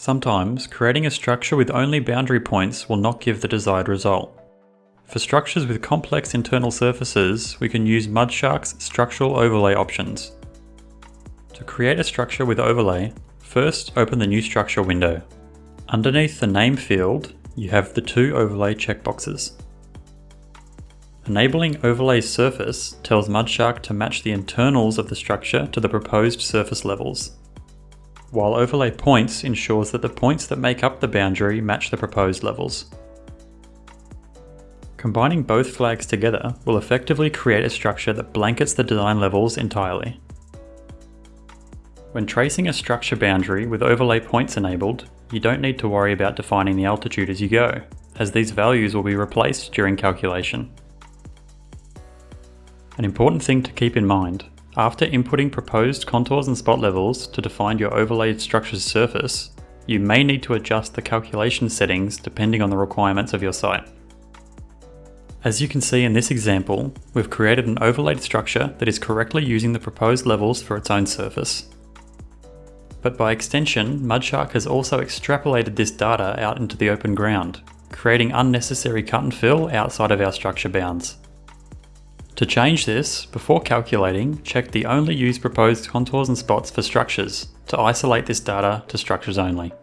Sometimes, creating a structure with only boundary points will not give the desired result. For structures with complex internal surfaces, we can use MudShark's structural overlay options. To create a structure with overlay, first open the new structure window. Underneath the name field, you have the two overlay checkboxes. Enabling overlay surface tells MudShark to match the internals of the structure to the proposed surface levels, while overlay points ensures that the points that make up the boundary match the proposed levels. Combining both flags together will effectively create a structure that blankets the design levels entirely. When tracing a structure boundary with overlay points enabled, you don't need to worry about defining the altitude as you go, as these values will be replaced during calculation. An important thing to keep in mind: after inputting proposed contours and spot levels to define your overlaid structure's surface, you may need to adjust the calculation settings depending on the requirements of your site. As you can see in this example, we've created an overlaid structure that is correctly using the proposed levels for its own surface. But by extension, MudShark has also extrapolated this data out into the open ground, creating unnecessary cut and fill outside of our structure bounds. To change this, before calculating, check the Only Use Proposed Contours and Spots for Structures to isolate this data to structures only.